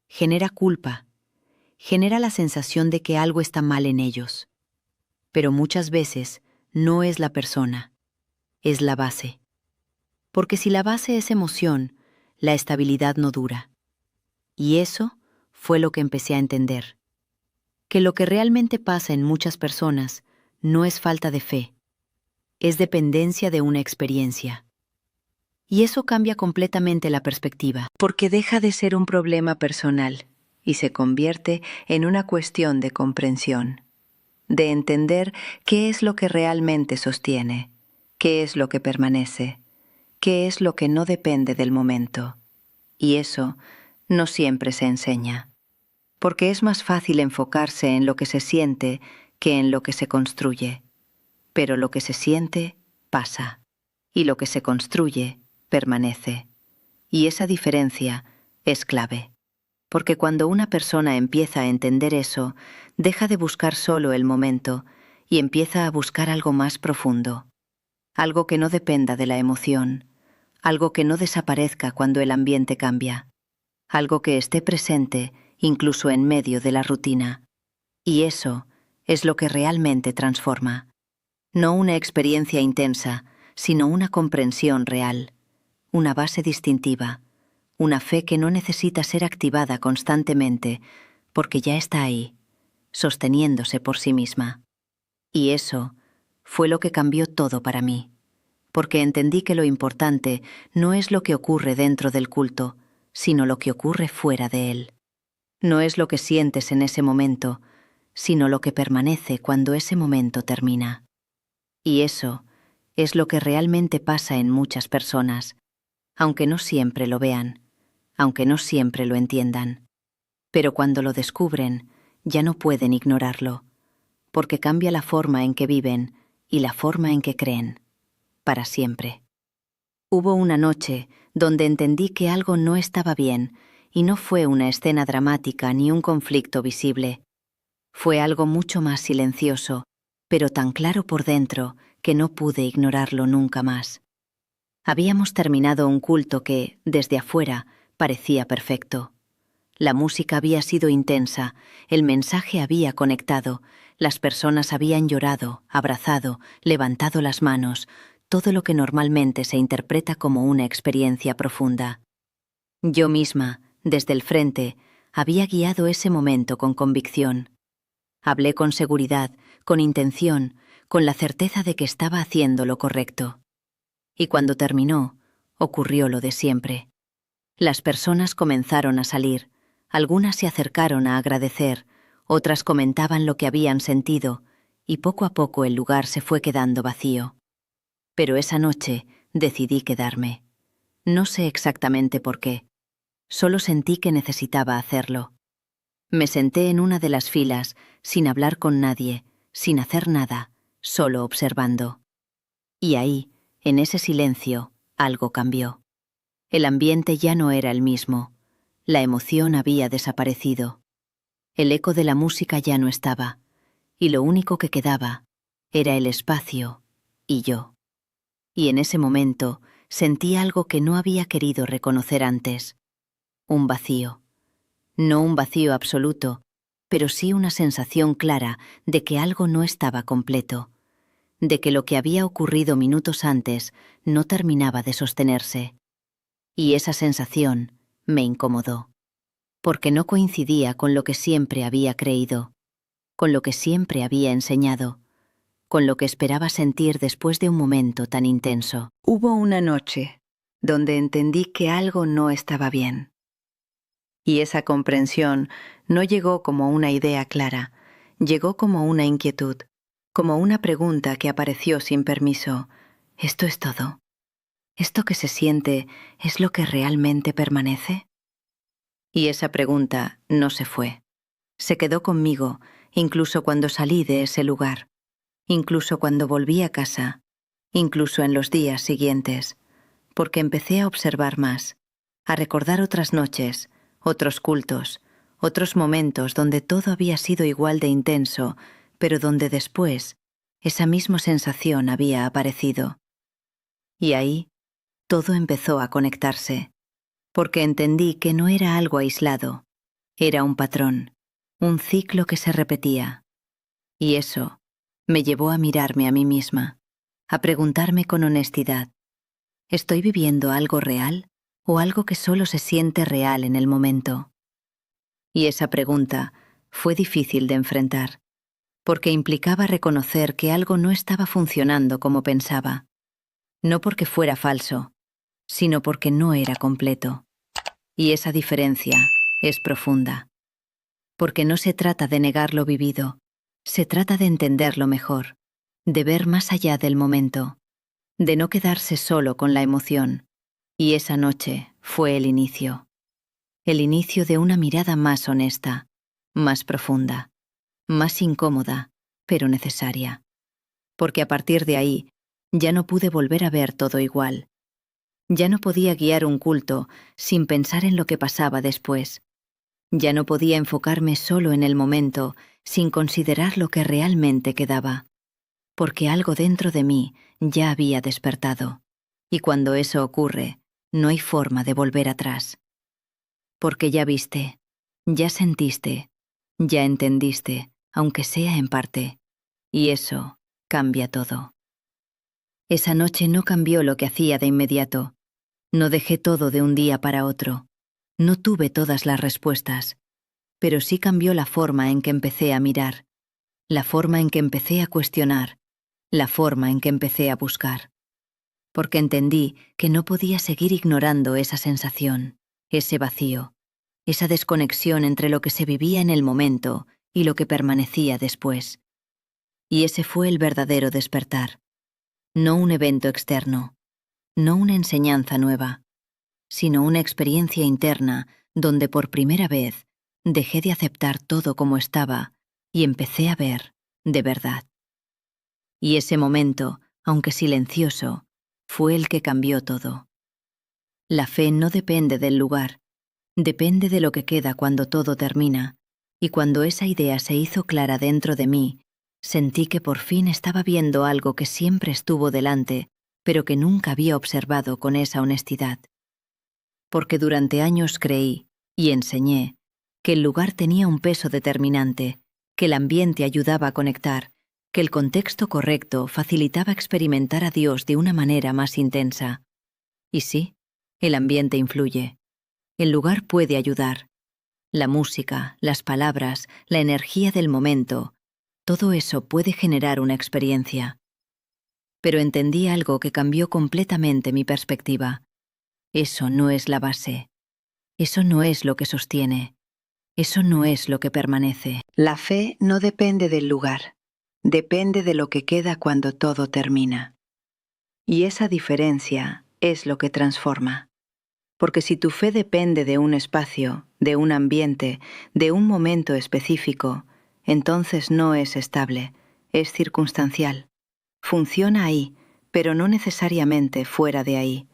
genera culpa, genera la sensación de que algo está mal en ellos. Pero muchas veces no es la persona, es la base. Porque si la base es emoción, la estabilidad no dura. Y eso fue lo que empecé a entender. Que lo que realmente pasa en muchas personas no es falta de fe, es dependencia de una experiencia. Y eso cambia completamente la perspectiva. Porque deja de ser un problema personal y se convierte en una cuestión de comprensión, de entender qué es lo que realmente sostiene, qué es lo que permanece, qué es lo que no depende del momento. Y eso no siempre se enseña, porque es más fácil enfocarse en lo que se siente que en lo que se construye. Pero lo que se siente pasa, y lo que se construye permanece. Y esa diferencia es clave. porque cuando una persona empieza a entender eso, deja de buscar solo el momento y empieza a buscar algo más profundo, algo que no dependa de la emoción, algo que no desaparezca cuando el ambiente cambia, algo que esté presente incluso en medio de la rutina. Y eso es lo que realmente transforma. No una experiencia intensa, sino una comprensión real, una base distintiva, una fe que no necesita ser activada constantemente, porque ya está ahí, sosteniéndose por sí misma. Y eso fue lo que cambió todo para mí, porque entendí que lo importante no es lo que ocurre dentro del culto, sino lo que ocurre fuera de él. No es lo que sientes en ese momento, sino lo que permanece cuando ese momento termina. Y eso es lo que realmente pasa en muchas personas, aunque no siempre lo vean, aunque no siempre lo entiendan. Pero cuando lo descubren, ya no pueden ignorarlo, porque cambia la forma en que viven y la forma en que creen, para siempre. Hubo una noche donde entendí que algo no estaba bien, y no fue una escena dramática ni un conflicto visible. Fue algo mucho más silencioso, pero tan claro por dentro que no pude ignorarlo nunca más. Habíamos terminado un culto que, desde afuera, parecía perfecto. La música había sido intensa, el mensaje había conectado, las personas habían llorado, abrazado, levantado las manos, todo lo que normalmente se interpreta como una experiencia profunda. Yo misma, desde el frente, había guiado ese momento con convicción. Hablé con seguridad, con intención, con la certeza de que estaba haciendo lo correcto. Y cuando terminó, ocurrió lo de siempre. Las personas comenzaron a salir, algunas se acercaron a agradecer, otras comentaban lo que habían sentido, y poco a poco el lugar se fue quedando vacío. Pero esa noche decidí quedarme. No sé exactamente por qué, solo sentí que necesitaba hacerlo. Me senté en una de las filas, sin hablar con nadie, sin hacer nada, solo observando. Y ahí, en ese silencio, algo cambió. El ambiente ya no era el mismo. La emoción había desaparecido. El eco de la música ya no estaba, y lo único que quedaba era el espacio y yo. Y en ese momento sentí algo que no había querido reconocer antes. Un vacío. No un vacío absoluto, pero sí una sensación clara de que algo no estaba completo, de que lo que había ocurrido minutos antes no terminaba de sostenerse. Y esa sensación me incomodó, porque no coincidía con lo que siempre había creído, con lo que siempre había enseñado, con lo que esperaba sentir después de un momento tan intenso. Hubo una noche donde entendí que algo no estaba bien. Y esa comprensión no llegó como una idea clara, llegó como una inquietud, como una pregunta que apareció sin permiso. ¿Esto es todo? ¿Esto que se siente es lo que realmente permanece? Y esa pregunta no se fue. Se quedó conmigo, incluso cuando salí de ese lugar, incluso cuando volví a casa, incluso en los días siguientes, porque empecé a observar más, a recordar otras noches, otros cultos, otros momentos donde todo había sido igual de intenso, pero donde después esa misma sensación había aparecido. Y ahí todo empezó a conectarse, porque entendí que no era algo aislado, era un patrón, un ciclo que se repetía. Y eso me llevó a mirarme a mí misma, a preguntarme con honestidad, ¿estoy viviendo algo real o algo que solo se siente real en el momento? Y esa pregunta fue difícil de enfrentar, porque implicaba reconocer que algo no estaba funcionando como pensaba, no porque fuera falso, sino porque no era completo. Y esa diferencia es profunda, porque no se trata de negar lo vivido, se trata de entenderlo mejor, de ver más allá del momento, de no quedarse solo con la emoción. Y esa noche fue el inicio de una mirada más honesta, más profunda, más incómoda, pero necesaria. Porque a partir de ahí, ya no pude volver a ver todo igual. Ya no podía guiar un culto sin pensar en lo que pasaba después. Ya no podía enfocarme solo en el momento, sin considerar lo que realmente quedaba, porque algo dentro de mí ya había despertado, y cuando eso ocurre, no hay forma de volver atrás. Porque ya viste, ya sentiste, ya entendiste, aunque sea en parte, y eso cambia todo. Esa noche no cambió lo que hacía de inmediato. No dejé todo de un día para otro. No tuve todas las respuestas, pero sí cambió la forma en que empecé a mirar, la forma en que empecé a cuestionar, la forma en que empecé a buscar. Porque entendí que no podía seguir ignorando esa sensación, ese vacío, esa desconexión entre lo que se vivía en el momento y lo que permanecía después. Y ese fue el verdadero despertar. No un evento externo, no una enseñanza nueva, sino una experiencia interna donde por primera vez dejé de aceptar todo como estaba y empecé a ver, de verdad. Y ese momento, aunque silencioso, fue el que cambió todo. La fe no depende del lugar, depende de lo que queda cuando todo termina, y cuando esa idea se hizo clara dentro de mí, sentí que por fin estaba viendo algo que siempre estuvo delante, pero que nunca había observado con esa honestidad. Porque durante años creí, y enseñé, que el lugar tenía un peso determinante, que el ambiente ayudaba a conectar, que el contexto correcto facilitaba experimentar a Dios de una manera más intensa. Y sí, el ambiente influye. El lugar puede ayudar. La música, las palabras, la energía del momento, todo eso puede generar una experiencia. Pero entendí algo que cambió completamente mi perspectiva. Eso no es la base. Eso no es lo que sostiene. Eso no es lo que permanece. La fe no depende del lugar, depende de lo que queda cuando todo termina. Y esa diferencia es lo que transforma. Porque si tu fe depende de un espacio, de un ambiente, de un momento específico, entonces no es estable, es circunstancial. Funciona ahí, pero no necesariamente fuera de ahí.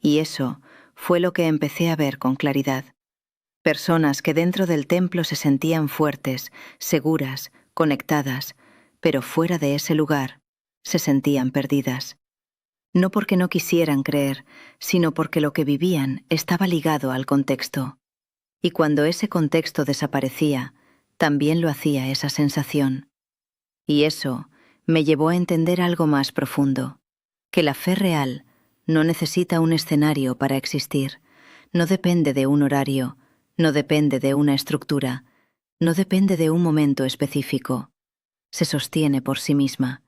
Y eso fue lo que empecé a ver con claridad. Personas que dentro del templo se sentían fuertes, seguras, conectadas, pero fuera de ese lugar se sentían perdidas. No porque no quisieran creer, sino porque lo que vivían estaba ligado al contexto. Y cuando ese contexto desaparecía, también lo hacía esa sensación. Y eso me llevó a entender algo más profundo, que la fe real no necesita un escenario para existir, no depende de un horario, no depende de una estructura, no depende de un momento específico. Se sostiene por sí misma,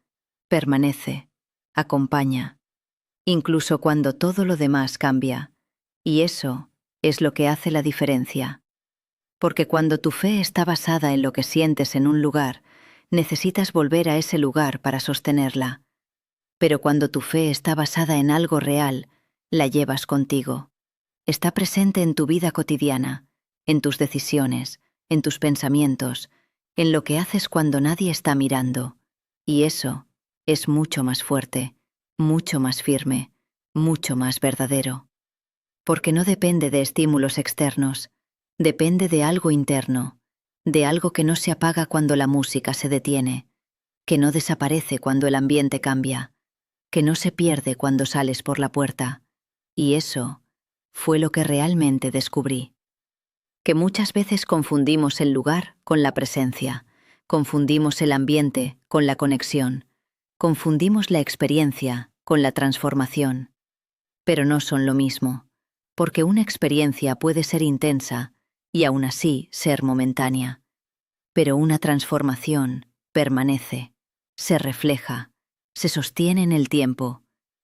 permanece, acompaña, incluso cuando todo lo demás cambia. Y eso es lo que hace la diferencia. Porque cuando tu fe está basada en lo que sientes en un lugar, necesitas volver a ese lugar para sostenerla. Pero cuando tu fe está basada en algo real, la llevas contigo. Está presente en tu vida cotidiana, en tus decisiones, en tus pensamientos, en lo que haces cuando nadie está mirando. Y eso es mucho más fuerte, mucho más firme, mucho más verdadero. Porque no depende de estímulos externos, depende de algo interno, de algo que no se apaga cuando la música se detiene, que no desaparece cuando el ambiente cambia, que no se pierde cuando sales por la puerta. Y eso fue lo que realmente descubrí. Que muchas veces confundimos el lugar con la presencia, confundimos el ambiente con la conexión, confundimos la experiencia con la transformación. Pero no son lo mismo, porque una experiencia puede ser intensa y aún así ser momentánea. Pero una transformación permanece, se refleja, se sostiene en el tiempo,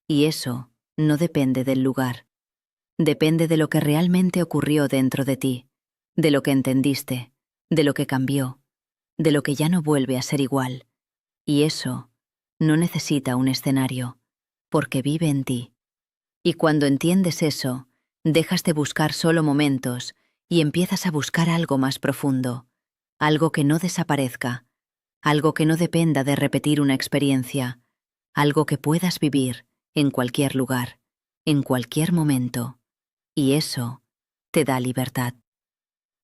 y eso no depende del lugar. Depende de lo que realmente ocurrió dentro de ti, de lo que entendiste, de lo que cambió, de lo que ya no vuelve a ser igual. Y eso no necesita un escenario, porque vive en ti. Y cuando entiendes eso, dejas de buscar solo momentos y empiezas a buscar algo más profundo, algo que no desaparezca, algo que no dependa de repetir una experiencia, algo que puedas vivir en cualquier lugar, en cualquier momento. Y eso te da libertad.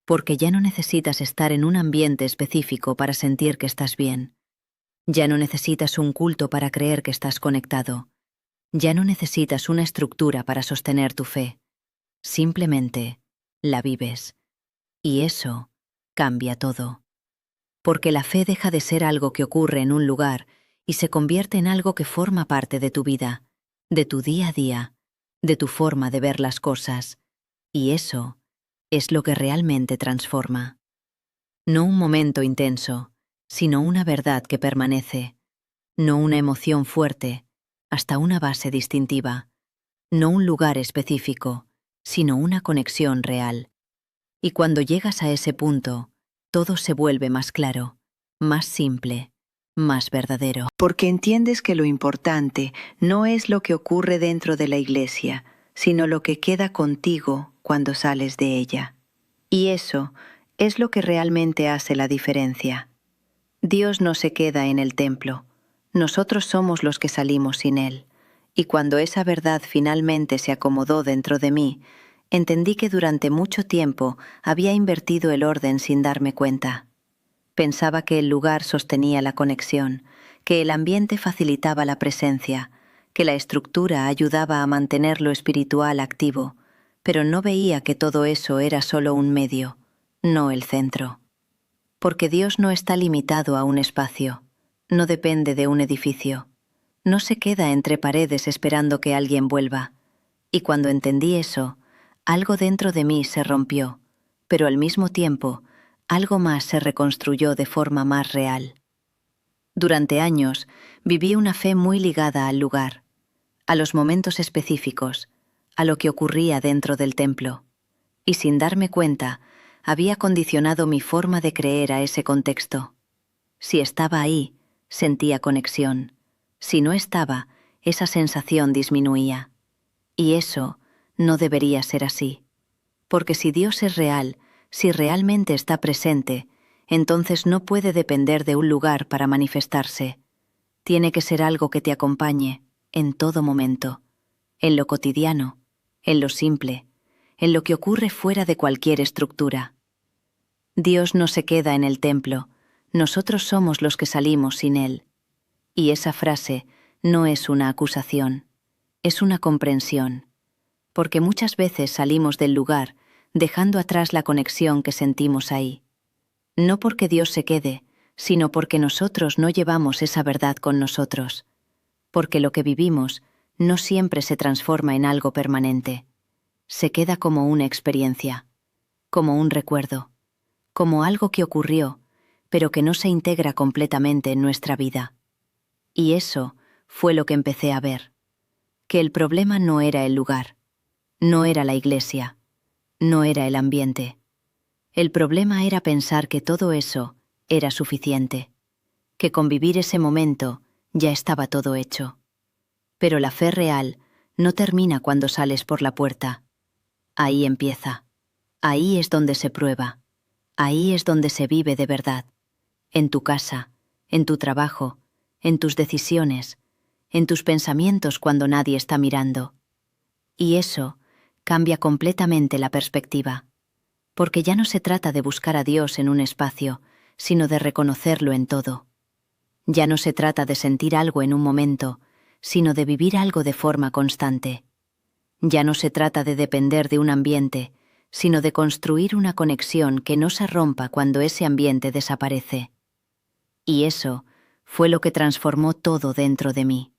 porque ya no necesitas estar en un ambiente específico para sentir que estás bien. Ya no necesitas un culto para creer que estás conectado. Ya no necesitas una estructura para sostener tu fe. Simplemente la vives. Y eso cambia todo. Porque la fe deja de ser algo que ocurre en un lugar y se convierte en algo que forma parte de tu vida, de tu día a día, de tu forma de ver las cosas. Y eso es lo que realmente transforma. No un momento intenso, sino una verdad que permanece. No una emoción fuerte, hasta una base distintiva. No un lugar específico, sino una conexión real. Y cuando llegas a ese punto, todo se vuelve más claro, más simple, más verdadero. Porque entiendes que lo importante no es lo que ocurre dentro de la iglesia, sino lo que queda contigo cuando sales de ella. Y eso es lo que realmente hace la diferencia. Dios no se queda en el templo, nosotros somos los que salimos sin Él. Y cuando esa verdad finalmente se acomodó dentro de mí, entendí que durante mucho tiempo había invertido el orden sin darme cuenta. Pensaba que el lugar sostenía la conexión, que el ambiente facilitaba la presencia, que la estructura ayudaba a mantener lo espiritual activo, pero no veía que todo eso era solo un medio, no el centro. Porque Dios no está limitado a un espacio, no depende de un edificio, no se queda entre paredes esperando que alguien vuelva. Y cuando entendí eso, algo dentro de mí se rompió, pero al mismo tiempo, algo más se reconstruyó de forma más real. Durante años, viví una fe muy ligada al lugar, a los momentos específicos, a lo que ocurría dentro del templo, y sin darme cuenta, había condicionado mi forma de creer a ese contexto. Si estaba ahí, sentía conexión. Si no estaba, esa sensación disminuía. Y eso no debería ser así. Porque si Dios es real, si realmente está presente, entonces no puede depender de un lugar para manifestarse. Tiene que ser algo que te acompañe en todo momento, en lo cotidiano, en lo simple, en lo que ocurre fuera de cualquier estructura. Dios no se queda en el templo, nosotros somos los que salimos sin Él. Y esa frase no es una acusación, es una comprensión, porque muchas veces salimos del lugar dejando atrás la conexión que sentimos ahí. No porque Dios se quede, sino porque nosotros no llevamos esa verdad con nosotros, porque lo que vivimos no siempre se transforma en algo permanente. Se queda como una experiencia, como un recuerdo, como algo que ocurrió, pero que no se integra completamente en nuestra vida. Y eso fue lo que empecé a ver, que el problema no era el lugar, no era la iglesia, no era el ambiente. El problema era pensar que todo eso era suficiente, que con vivir ese momento ya estaba todo hecho. Pero la fe real no termina cuando sales por la puerta. Ahí empieza. Ahí es donde se prueba. Ahí es donde se vive de verdad. En tu casa, en tu trabajo, en tus decisiones, en tus pensamientos cuando nadie está mirando. Y eso cambia completamente la perspectiva, porque ya no se trata de buscar a Dios en un espacio, sino de reconocerlo en todo. Ya no se trata de sentir algo en un momento, sino de vivir algo de forma constante. Ya no se trata de depender de un ambiente, sino de construir una conexión que no se rompa cuando ese ambiente desaparece. Y eso fue lo que transformó todo dentro de mí,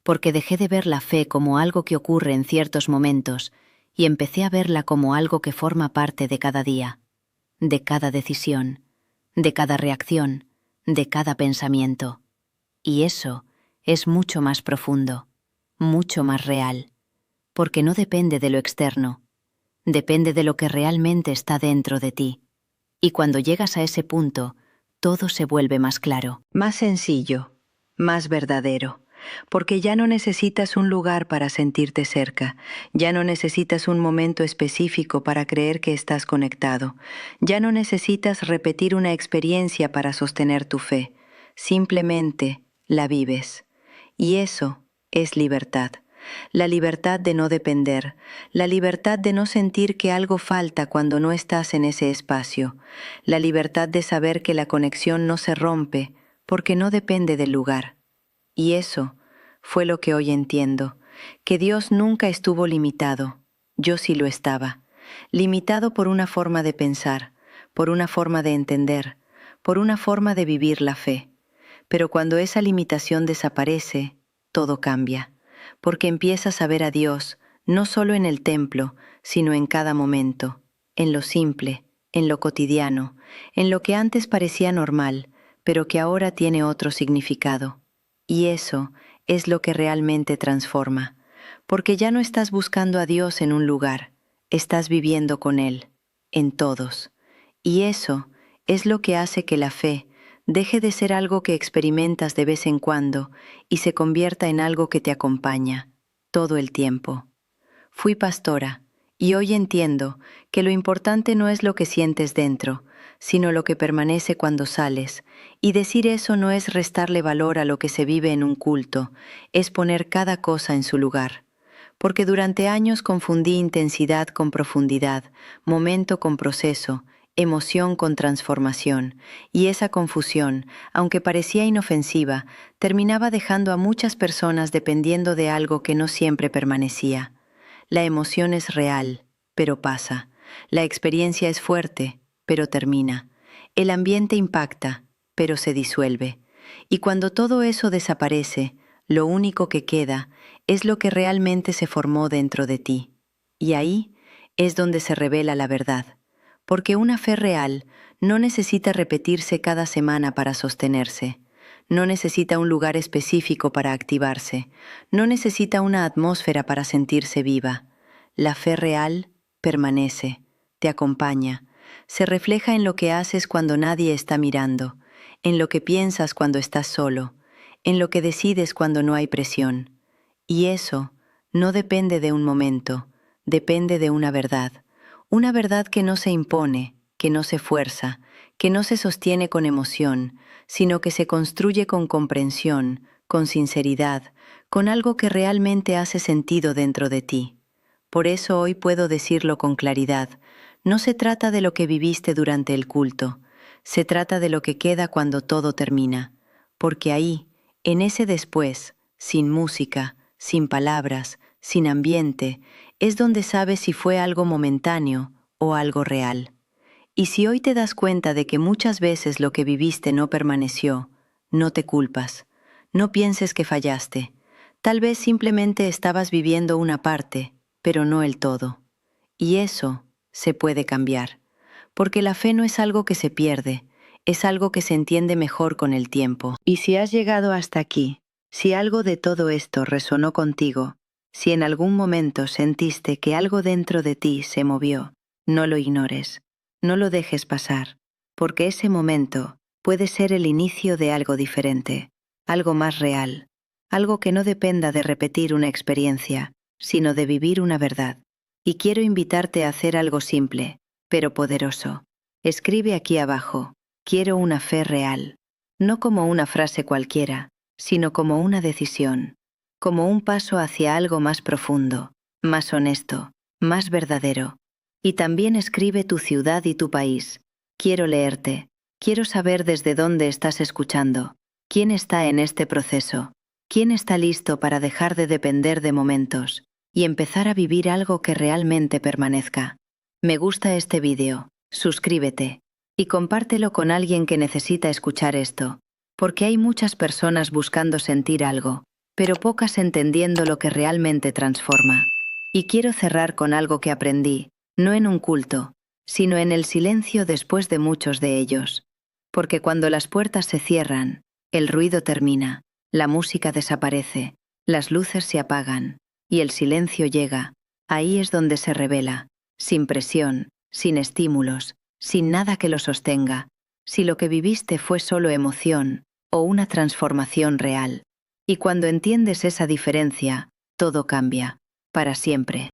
porque dejé de ver la fe como algo que ocurre en ciertos momentos y empecé a verla como algo que forma parte de cada día, de cada decisión, de cada reacción, de cada pensamiento. Y eso es mucho más profundo, mucho más real, porque no depende de lo externo, depende de lo que realmente está dentro de ti. Y cuando llegas a ese punto, todo se vuelve más claro. Más sencillo, más verdadero. Porque ya no necesitas un lugar para sentirte cerca, ya no necesitas un momento específico para creer que estás conectado, ya no necesitas repetir una experiencia para sostener tu fe, simplemente la vives. Y eso es libertad, la libertad de no depender, la libertad de no sentir que algo falta cuando no estás en ese espacio, la libertad de saber que la conexión no se rompe porque no depende del lugar. Y eso fue lo que hoy entiendo, que Dios nunca estuvo limitado, yo sí lo estaba, limitado por una forma de pensar, por una forma de entender, por una forma de vivir la fe. Pero cuando esa limitación desaparece, todo cambia, porque empiezas a ver a Dios no solo en el templo, sino en cada momento, en lo simple, en lo cotidiano, en lo que antes parecía normal, pero que ahora tiene otro significado. Y eso es lo que realmente transforma, porque ya no estás buscando a Dios en un lugar, estás viviendo con Él, en todos. Y eso es lo que hace que la fe deje de ser algo que experimentas de vez en cuando y se convierta en algo que te acompaña todo el tiempo. Fui pastora y hoy entiendo que lo importante no es lo que sientes dentro, sino lo que permanece cuando sales, y decir eso no es restarle valor a lo que se vive en un culto, es poner cada cosa en su lugar. Porque durante años confundí intensidad con profundidad, momento con proceso, emoción con transformación, y esa confusión, aunque parecía inofensiva, terminaba dejando a muchas personas dependiendo de algo que no siempre permanecía. La emoción es real, pero pasa. La experiencia es fuerte, pero termina. El ambiente impacta, pero se disuelve. Y cuando todo eso desaparece, lo único que queda es lo que realmente se formó dentro de ti. Y ahí es donde se revela la verdad. Porque una fe real no necesita repetirse cada semana para sostenerse. No necesita un lugar específico para activarse. No necesita una atmósfera para sentirse viva. La fe real permanece, te acompaña, se refleja en lo que haces cuando nadie está mirando, en lo que piensas cuando estás solo, en lo que decides cuando no hay presión. Y eso no depende de un momento, depende de una verdad que no se impone, que no se fuerza, que no se sostiene con emoción, sino que se construye con comprensión, con sinceridad, con algo que realmente hace sentido dentro de ti. Por eso hoy puedo decirlo con claridad, no se trata de lo que viviste durante el culto, se trata de lo que queda cuando todo termina, porque ahí, en ese después, sin música, sin palabras, sin ambiente, es donde sabes si fue algo momentáneo o algo real. Y si hoy te das cuenta de que muchas veces lo que viviste no permaneció, no te culpas, no pienses que fallaste. Tal vez simplemente estabas viviendo una parte, pero no el todo. Y eso se puede cambiar, porque la fe no es algo que se pierde, es algo que se entiende mejor con el tiempo. Y si has llegado hasta aquí, si algo de todo esto resonó contigo, si en algún momento sentiste que algo dentro de ti se movió, no lo ignores, no lo dejes pasar, porque ese momento puede ser el inicio de algo diferente, algo más real, algo que no dependa de repetir una experiencia, sino de vivir una verdad. Y quiero invitarte a hacer algo simple, pero poderoso. Escribe aquí abajo, quiero una fe real, no como una frase cualquiera, sino como una decisión, como un paso hacia algo más profundo, más honesto, más verdadero. Y también escribe tu ciudad y tu país. Quiero leerte, quiero saber desde dónde estás escuchando, quién está en este proceso, quién está listo para dejar de depender de momentos y empezar a vivir algo que realmente permanezca. Me gusta este vídeo, suscríbete y compártelo con alguien que necesita escuchar esto, porque hay muchas personas buscando sentir algo, pero pocas entendiendo lo que realmente transforma. Y quiero cerrar con algo que aprendí, no en un culto, sino en el silencio después de muchos de ellos. Porque cuando las puertas se cierran, el ruido termina, la música desaparece, las luces se apagan, y el silencio llega, ahí es donde se revela, sin presión, sin estímulos, sin nada que lo sostenga, si lo que viviste fue solo emoción o una transformación real. Y cuando entiendes esa diferencia, todo cambia, para siempre.